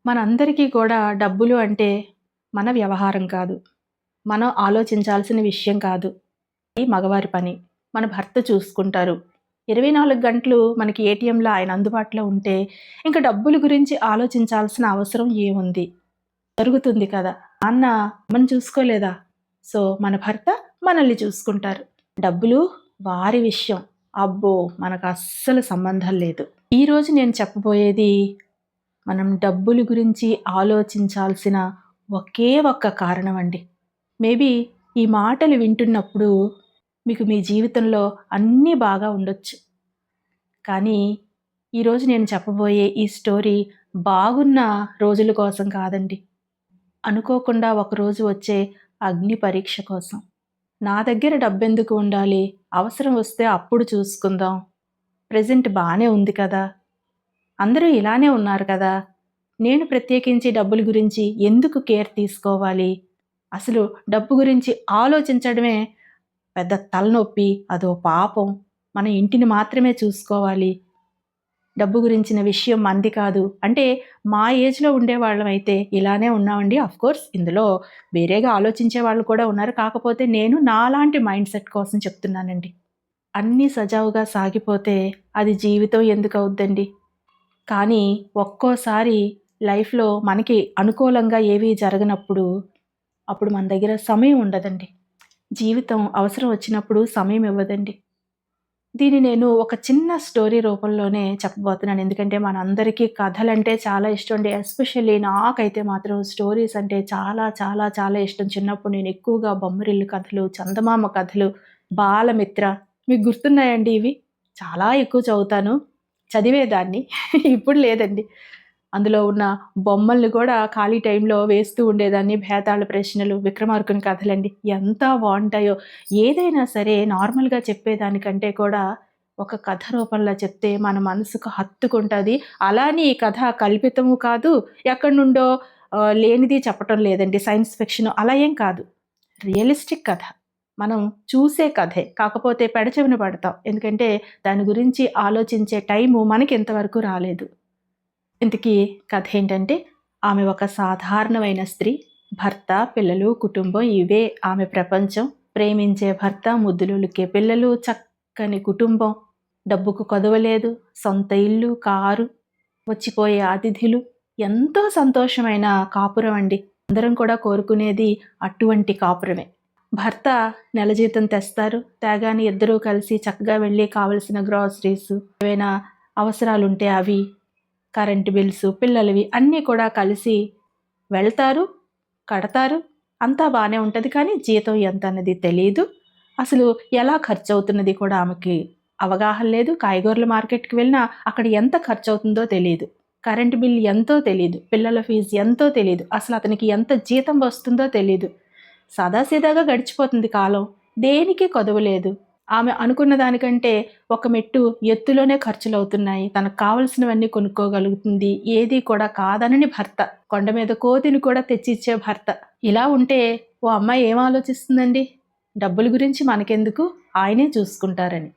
మనందరికీ కూడా డబ్బులు అంటే మన వ్యవహారం కాదు. మనం ఆలోచించాల్సిన విషయం కాదు. ఇది మగవారి పని. మన భర్త చూసుకుంటారు. 24 గంటలు మనకి ఏటీఎంలో ఆయన అందుబాటులో ఉంటే ఇంక డబ్బుల గురించి ఆలోచించాల్సిన అవసరం ఏముంది? జరుగుతుంది కదా! నాన్న అమ్మని చూసుకోలేదా? సో, మన భర్త మనల్ని చూసుకుంటారు. డబ్బులు వారి విషయం. అబ్బో! మనకు అస్సలు సంబంధం లేదు. ఈరోజు నేను చెప్పబోయేది మనం డబ్బుల గురించి ఆలోచించాల్సిన ఒకే ఒక్క కారణం అండి. మేబీ ఈ మాటలు వింటున్నప్పుడు మీకు మీ జీవితంలో అన్నీ బాగా ఉండొచ్చు. కానీ ఈరోజు నేను చెప్పబోయే ఈ స్టోరీ బాగున్న రోజుల కోసం కాదండి. అనుకోకుండా ఒకరోజు వచ్చే అగ్ని పరీక్ష కోసం. నా దగ్గర డబ్బెందుకు ఉండాలి? అవసరం వస్తే అప్పుడు చూసుకుందాం. ప్రెజెంట్ బానే ఉంది కదా! అందరూ ఇలానే ఉన్నారు కదా! నేను ప్రత్యేకించి డబ్బుల గురించి ఎందుకు కేర్ తీసుకోవాలి? అసలు డబ్బు గురించి ఆలోచించడమే పెద్ద తలనొప్పి, అదో పాపం. మన ఇంటిని మాత్రమే చూసుకోవాలి. డబ్బు గురించిన విషయం మనది కాదు. అంటే మా ఏజ్‌లో ఉండేవాళ్ళమైతే ఇలానే ఉన్నామండి. ఆఫ్‌కోర్స్ ఇందులో వేరేగా ఆలోచించే వాళ్ళు కూడా ఉన్నారు. కాకపోతే నేను నాలాంటి మైండ్ సెట్ కోసం చెప్తున్నానండి. అన్నీ సజావుగా సాగిపోతే అది జీవితం ఎందుకవుద్దండి? కానీ ఒక్కోసారి లైఫ్‌లో మనకి అనుకూలంగా ఏవి జరగనప్పుడు, అప్పుడు మన దగ్గర సమయం ఉండదండి. జీవితం అవసరం వచ్చినప్పుడు సమయం ఇవ్వదండి. దీన్ని నేను ఒక చిన్న స్టోరీ రూపంలోనే చెప్పబోతున్నాను. ఎందుకంటే మనందరికీ కథలంటే చాలా ఇష్టం అండి. ఎస్పెషల్లీ నాకైతే మాత్రం స్టోరీస్ అంటే చాలా చాలా చాలా ఇష్టం. చిన్నప్పుడు నేను ఎక్కువగా బొమ్మరిల్లు కథలు, చందమామ కథలు, బాలమిత్ర మీకు గుర్తున్నాయండి ఇవి? చాలా ఎక్కువ చదువుతాను. చదివేదాన్ని. ఇప్పుడు లేదండి. అందులో ఉన్న బొమ్మల్ని కూడా ఖాళీ టైంలో వేస్తూ ఉండేదాన్ని. భేతాళ ప్రశ్నలు, విక్రమార్కుని కథలండి. ఎంత బావుంటాయో. ఏదైనా సరే నార్మల్‌గా చెప్పేదానికంటే కూడా ఒక కథ రూపంలో చెప్తే మన మనసుకు హత్తుకుంటది. అలా అని ఈ కథ కల్పితము కాదు, ఎక్కడి నుండో లేనిది చెప్పటం లేదండి. సైన్స్ ఫిక్షన్ అలా ఏం కాదు. రియలిస్టిక్ కథ. మనం చూసే కథే. కాకపోతే పెడచెవిన పడతాం. ఎందుకంటే దాని గురించి ఆలోచించే టైము మనకి ఇంతవరకు రాలేదు. ఇంతకీ కథ ఏంటంటే, ఆమె ఒక సాధారణమైన స్త్రీ. భర్త, పిల్లలు, కుటుంబం ఇవే ఆమె ప్రపంచం. ప్రేమించే భర్త, ముద్దులులికే పిల్లలు, చక్కని కుటుంబం. డబ్బుకు కొదవ లేదు. సొంత ఇల్లు, కారు, వచ్చిపోయే అతిథులు. ఎంతో సంతోషమైన కాపురం అండి. అందరం కూడా కోరుకునేది అటువంటి కాపురమే. భర్త నెల జీతం తెస్తారు. తేగానే ఇద్దరూ కలిసి చక్కగా వెళ్ళి కావలసిన గ్రాసరీస్, ఏవైనా అవసరాలుంటే అవి, కరెంట్ బిల్స్, పిల్లలవి అన్నీ కూడా కలిసి వెళ్తారు, కడతారు. అంతా బానే ఉంటది. కానీ జీతం ఎంతన్నది తెలీదు. అసలు ఎలా ఖర్చవుతున్నది కూడా ఆమెకి అవగాహన లేదు. కాయగూరల మార్కెట్‌కి వెళ్ళినా అక్కడ ఎంత ఖర్చవుతుందో తెలీదు. కరెంట్ బిల్ ఎంతో తెలీదు. పిల్లల ఫీజు ఎంతో తెలీదు. అసలు అతనికి ఎంత జీతం వస్తుందో తెలీదు. సాదాసీదాగా గడిచిపోతుంది కాలం. దేనికి కొదవ లేదు. ఆమె అనుకున్న దానికంటే ఒక మెట్టు ఎత్తులోనే ఖర్చులవుతున్నాయి. తనకు కావాల్సినవన్నీ కొనుక్కోగలుగుతుంది. ఏది కూడా కాదనని భర్త. కొండ మీద కోతిని కూడా తెచ్చిచ్చే భర్త. ఇలా ఉంటే ఓ అమ్మాయి ఏం ఆలోచిస్తుందండి? డబ్బుల గురించి మనకెందుకు? ఆయనే చూసుకుంటారని.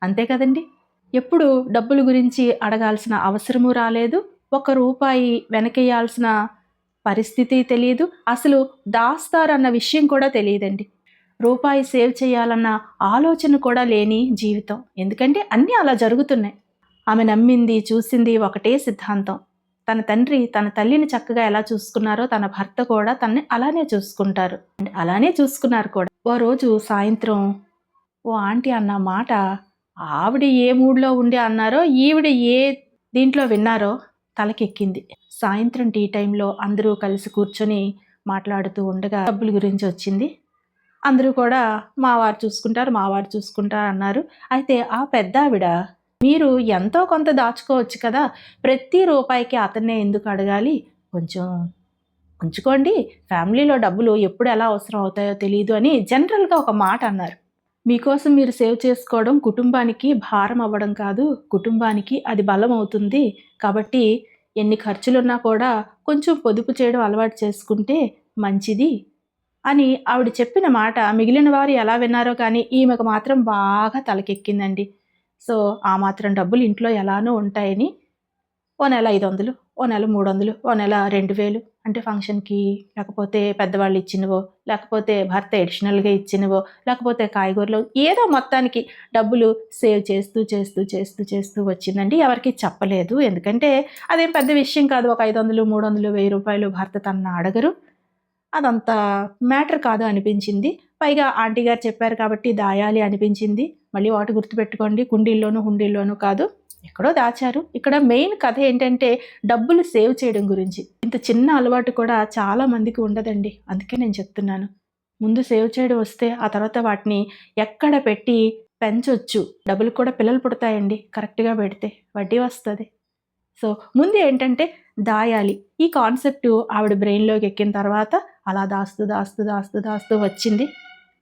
అంతే కదండి! ఎప్పుడు డబ్బుల గురించి అడగాల్సిన అవసరము రాలేదు. ఒక్క రూపాయి వెనకేయాల్సిన పరిస్థితి తెలీదు. అసలు దాస్తారన్న విషయం కూడా తెలీదండి. రూపాయి సేవ్ చేయాలన్న ఆలోచన కూడా లేని జీవితం. ఎందుకంటే అన్నీ అలా జరుగుతున్నాయి. ఆమె నమ్మింది, చూసింది ఒకటే సిద్ధాంతం. తన తండ్రి తన తల్లిని చక్కగా ఎలా చూసుకున్నారో తన భర్త కూడా తనని అలానే చూసుకుంటారు. అండ్ అలానే చూసుకున్నారు కూడా. ఓ రోజు సాయంత్రం ఓ ఆంటీ అన్న మాట ఆవిడ ఏ మూడ్‌లో ఉండి అన్నారో, ఈవిడ ఏ దీంట్లో విన్నారో తలకెక్కింది. సాయంత్రం టీ టైంలో అందరూ కలిసి కూర్చొని మాట్లాడుతూ ఉండగా డబ్బుల గురించి వచ్చింది. అందరూ కూడా మా వారు చూసుకుంటారు, మా వారు చూసుకుంటారు అన్నారు. అయితే ఆ పెద్దావిడ మీరు ఎంతో కొంత దాచుకోవచ్చు కదా! ప్రతి రూపాయికి అతన్నే ఎందుకు అడగాలి? కొంచెం ఉంచుకోండి. ఫ్యామిలీలో డబ్బులు ఎప్పుడు ఎలా అవసరం అవుతాయో తెలీదు అని జనరల్‌గా ఒక మాట అన్నారు. మీకోసం మీరు సేవ్ చేసుకోవడం కుటుంబానికి భారం అవ్వడం కాదు. కుటుంబానికి అది బలం అవుతుంది. కాబట్టి ఎన్ని ఖర్చులున్నా కూడా కొంచెం పొదుపు చేయడం అలవాటు చేసుకుంటే మంచిది అని ఆవిడ చెప్పిన మాట మిగిలిన వారు ఎలా విన్నారో కానీ ఈమెకు మాత్రం బాగా తలకెక్కిందండి. సో, ఆ మాత్రం డబ్బులు ఇంట్లో ఎలానో ఉంటాయని ఓ నెల 500, ఓ నెల 300, ఓ నెల 2000 అంటే ఫంక్షన్‌కి, లేకపోతే పెద్దవాళ్ళు ఇచ్చినవో, లేకపోతే భర్త ఎడిషనల్‌గా ఇచ్చినవో, లేకపోతే కాయగూరలో ఏదో మొత్తానికి డబ్బులు సేవ్ చేస్తూ వచ్చిందండి. ఎవరికీ చెప్పలేదు. ఎందుకంటే అదేం పెద్ద విషయం కాదు. ఒక 500, 300, రూ. 1000 భర్త తనని అడగరు. అదంత మ్యాటర్ కాదు అనిపించింది. పైగా ఆంటీ గారు చెప్పారు కాబట్టి దాయాలి అనిపించింది. మళ్ళీ ఒకటి గుర్తుపెట్టుకోండి, కుండీల్లోనూ, హుండీల్లోనూ కాదు, ఎక్కడో దాచారు. ఇక్కడ మెయిన్ కథ ఏంటంటే డబ్బులు సేవ్ చేయడం గురించి. ఇంత చిన్న అలవాటు కూడా చాలా మందికి ఉండదండి. అందుకే నేను చెప్తున్నాను. ముందు సేవ్ చేయడం వస్తే ఆ తర్వాత వాటిని ఎక్కడ పెట్టి పెంచొచ్చు. డబ్బులు కూడా పిల్లలు పుడతాయండి కరెక్ట్‌గా పెడితే. వడ్డీ వస్తది. సో, ముందు ఏంటంటే దాయాలి. ఈ కాన్సెప్టు ఆవిడ బ్రెయిన్‌లోకి ఎక్కిన తర్వాత అలా దాస్తూ వచ్చింది.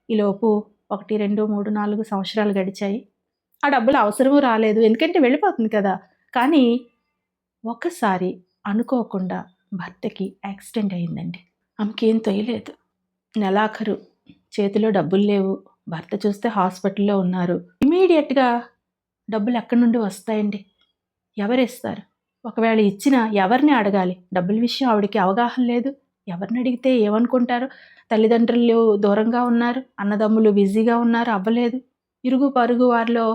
ఈలోపు 1, 2, 3, 4 సంవత్సరాలు గడిచాయి. ఆ డబ్బులు అవసరము రాలేదు. ఎందుకంటే వెళ్ళిపోతుంది కదా! కానీ ఒకసారి అనుకోకుండా భర్తకి యాక్సిడెంట్ అయిందండి. ఆమెకేం తొయలేదు. నెలాఖరు చేతిలో డబ్బులు లేవు. భర్త చూస్తే హాస్పిటల్‌లో ఉన్నారు. ఇమ్మీడియేట్‌గా డబ్బులు ఎక్కడి నుండి వస్తాయండి? ఎవరిస్తారు? ఒకవేళ ఇచ్చినా ఎవరిని అడగాలి? డబ్బుల విషయం ఆవిడకి అవగాహన లేదు. ఎవరిని అడిగితే ఏమనుకుంటారు? తల్లిదండ్రులు దూరంగా ఉన్నారు. అన్నదమ్ములు బిజీగా ఉన్నారు. అవ్వలేదు. ఇరుగు పొరుగు వారిలో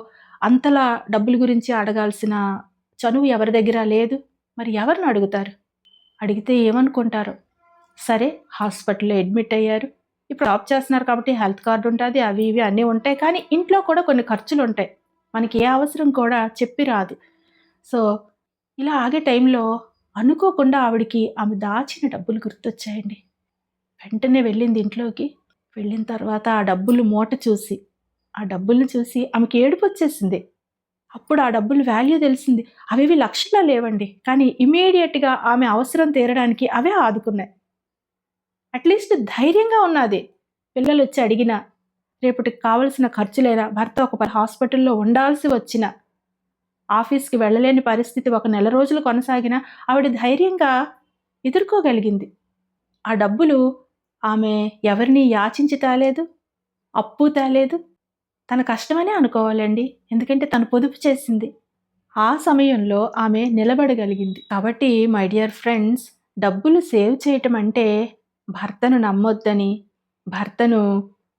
అంతలా డబ్బుల గురించి అడగాల్సిన చనువు ఎవరి దగ్గర లేదు. మరి ఎవరిని అడుగుతారు? అడిగితే ఏమనుకుంటారో? సరే హాస్పిటల్‌లో అడ్మిట్ అయ్యారు. ఇప్పుడు జాబ్ చేస్తున్నారు కాబట్టి హెల్త్ కార్డ్ ఉంటది. అవి ఇవి అన్నీ ఉంటాయి. కానీ ఇంట్లో కూడా కొన్ని ఖర్చులుంటాయి. మనకి ఏ అవసరం కూడా చెప్పి రాదు. సో, ఇలా ఆగే టైంలో అనుకోకుండా ఆవిడకి ఆమె దాచిన డబ్బులు గుర్తొచ్చాయండి. వెంటనే వెళ్ళింది ఇంట్లోకి. వెళ్ళిన తర్వాత ఆ డబ్బులు మూట చూసి, ఆ డబ్బుల్ని చూసి ఆమెకి ఏడుపొచ్చేసింది. అప్పుడు ఆ డబ్బులు వాల్యూ తెలిసింది. అవేవి లక్షల్లో లేవండి. కానీ ఇమ్మీడియేట్‌గా ఆమె అవసరం తీరడానికి అవే ఆదుకున్నాయి. అట్‌లీస్ట్ ధైర్యంగా ఉన్నది. పిల్లలొచ్చి అడిగినా, రేపటికి కావాల్సిన ఖర్చులైనా, భర్త ఒక హాస్పిటల్‌లో ఉండాల్సి వచ్చినా, ఆఫీస్‌కి వెళ్ళలేని పరిస్థితి ఒక నెల రోజులు కొనసాగినా ఆవిడ ధైర్యంగా ఎదుర్కోగలిగింది. ఆ డబ్బులు ఆమె ఎవరిని యాచించి తేలేదు, అప్పు తేలేదు. తన కష్టమనే అనుకోవాలండి. ఎందుకంటే తను పొదుపు చేసింది. ఆ సమయంలో ఆమె నిలబడగలిగింది. కాబట్టి మై డియర్ ఫ్రెండ్స్, డబ్బులు సేవ్ చేయటం అంటే భర్తను నమ్మొద్దని, భర్తను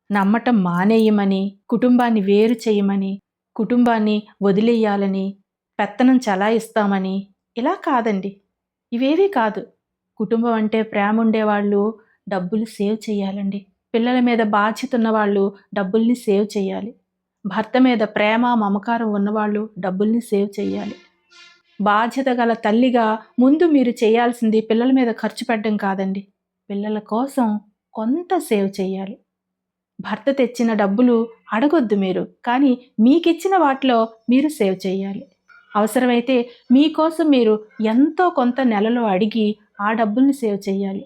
నమ్మటం మానేయమని, కుటుంబాన్ని వేరు చేయమని, కుటుంబాన్ని వదిలేయాలని, పెత్తనం చలాయిస్తామని ఇలా కాదండి. ఇవేవీ కాదు. కుటుంబం అంటే ప్రేమ ఉండేవాళ్ళు డబ్బులు సేవ్ చేయాలండి. పిల్లల మీద బాధ్యత ఉన్నవాళ్ళు డబ్బుల్ని సేవ్ చేయాలి. భర్త మీద ప్రేమ, మమకారం ఉన్నవాళ్ళు డబ్బుల్ని సేవ్ చేయాలి. బాధ్యత గల తల్లిగా ముందు మీరు చేయాల్సింది పిల్లల మీద ఖర్చు పెట్టడం కాదండి. పిల్లల కోసం కొంత సేవ్ చేయాలి. భర్త తెచ్చిన డబ్బులు అడగొద్దు మీరు. కానీ మీకిచ్చిన వాటిలో మీరు సేవ్ చేయాలి. అవసరమైతే మీకోసం మీరు ఎంతో కొంత నెలలో అడిగి ఆ డబ్బుల్ని సేవ్ చేయాలి.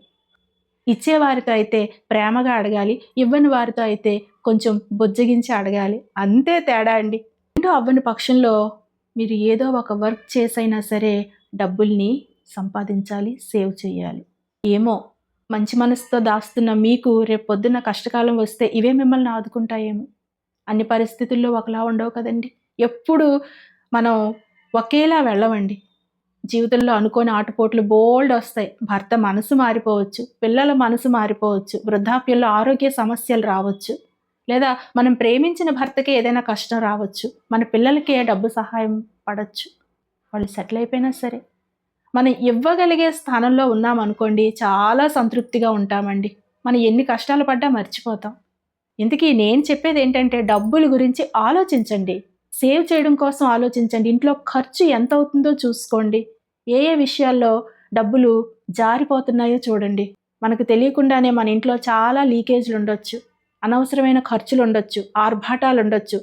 ఇచ్చేవారితో అయితే ప్రేమగా అడగాలి. ఇవ్వని వారితో అయితే కొంచెం బుజ్జగించి అడగాలి. అంతే తేడా అండి. రెండూ అవ్వని పక్షంలో మీరు ఏదో ఒక వర్క్ చేసైనా సరే డబ్బుల్ని సంపాదించాలి, సేవ్ చేయాలి. ఏమో మంచి మనసుతో దాస్తున్న మీకు రేపు పొద్దున్న కష్టకాలం వస్తే ఇవే మిమ్మల్ని ఆదుకుంటాయేమో. అన్ని పరిస్థితుల్లో ఒకలా ఉండవు కదండీ. ఎప్పుడు మనం ఒకేలా వెళ్ళమండి. జీవితంలో అనుకోని ఆటుపోట్లు బోలెడొస్తాయి. భర్త మనసు మారిపోవచ్చు, పిల్లల మనసు మారిపోవచ్చు, వృద్ధాప్యంలో ఆరోగ్య సమస్యలు రావచ్చు, లేదా మనం ప్రేమించిన భర్తకే ఏదైనా కష్టం రావచ్చు, మన పిల్లలకే డబ్బు సహాయం పడొచ్చు. వాళ్ళు సెటిల్ అయిపోయినా సరే. మనం ఇవ్వగలిగే స్థానంలో ఉన్నామనుకోండి చాలా సంతృప్తిగా ఉంటామండి. మనం ఎన్ని కష్టాలు పడ్డా మర్చిపోతాం. ఇంతకీ నేను చెప్పేదేంటంటే డబ్బుల గురించి ఆలోచించండి. సేవ్ చేయడం కోసం ఆలోచించండి. ఇంట్లో ఖర్చు ఎంతవుతుందో చూసుకోండి. ఏ ఏ విషయాల్లో డబ్బులు జారిపోతున్నాయో చూడండి. మనకు తెలియకుండానే మన ఇంట్లో చాలా లీకేజ్‌లుండొచ్చు. అనవసరమైన ఖర్చులుండొచ్చు. ఆర్భాటాలుండొచ్చు.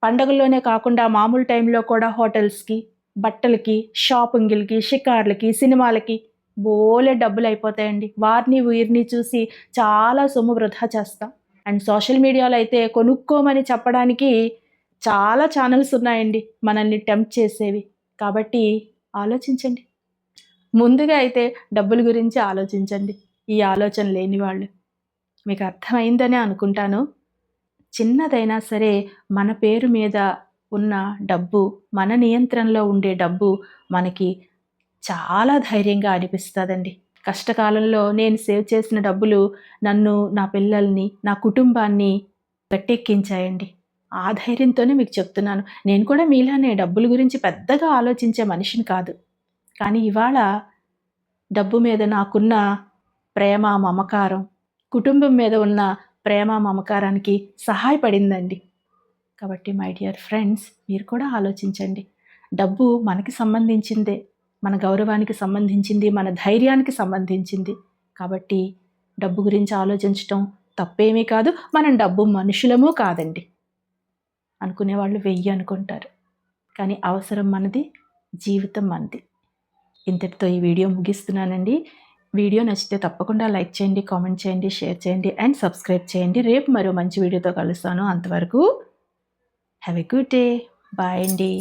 పండగల్లోనే కాకుండా మామూలు టైంలో కూడా హోటల్స్‌కి, బట్టలకి, షాపింగులకి, షికార్లకి, సినిమాలకి బోలెడు డబ్బులయిపోతాయండి. వారిని వీరిని చూసి చాలా సొమ్ము వృధా చేస్తాం. అండ్ సోషల్ మీడియాలో అయితే కొనుక్కోమని చెప్పడానికి చాలా ఛానల్స్ ఉన్నాయండి మనల్ని టెంప్ట్ చేసేవి. కాబట్టి ఆలోచించండి. ముందుగా అయితే డబ్బుల గురించి ఆలోచించండి. ఈ ఆలోచన లేని వాళ్ళు. మీకు అర్థమైందనే అనుకుంటాను. చిన్నదైనా సరే మన పేరు మీద ఉన్న డబ్బు, మన నియంత్రణలో ఉండే డబ్బు మనకి చాలా ధైర్యంగా అనిపిస్తదండి. కష్టకాలంలో నేను సేవ్ చేసిన డబ్బులు నన్ను, నా పిల్లల్ని, నా కుటుంబాన్ని గట్టెక్కించాయండి. ఆ ధైర్యంతోనే మీకు చెప్తున్నాను. నేను కూడా మీలానే డబ్బుల గురించి పెద్దగా ఆలోచించే మనిషిని కాదు. కానీ ఇవాళ డబ్బు మీద నాకున్న ప్రేమ, మమకారం, కుటుంబం మీద ఉన్న ప్రేమ, మమకారానికి సహాయపడిందండి. కాబట్టి మై డియర్ ఫ్రెండ్స్, మీరు కూడా ఆలోచించండి. డబ్బు మనకి సంబంధించిందే. మన గౌరవానికి సంబంధించింది, మన ధైర్యానికి సంబంధించింది. కాబట్టి డబ్బు గురించి ఆలోచించటం తప్పేమీ కాదు. మనం డబ్బు మనుషులము కాదండి. అనుకునేవాళ్ళు 1000 అనుకుంటారు. కానీ అవసరం మనది, జీవితం మనది. ఇంతటితో ఈ వీడియో ముగిస్తున్నానండి. వీడియో నచ్చితే తప్పకుండా లైక్ చేయండి, కామెంట్ చేయండి, షేర్ చేయండి అండ్ సబ్స్క్రైబ్ చేయండి. రేపు మరో మంచి వీడియోతో కలుస్తాను. అంతవరకు have a good day. Bye అండి.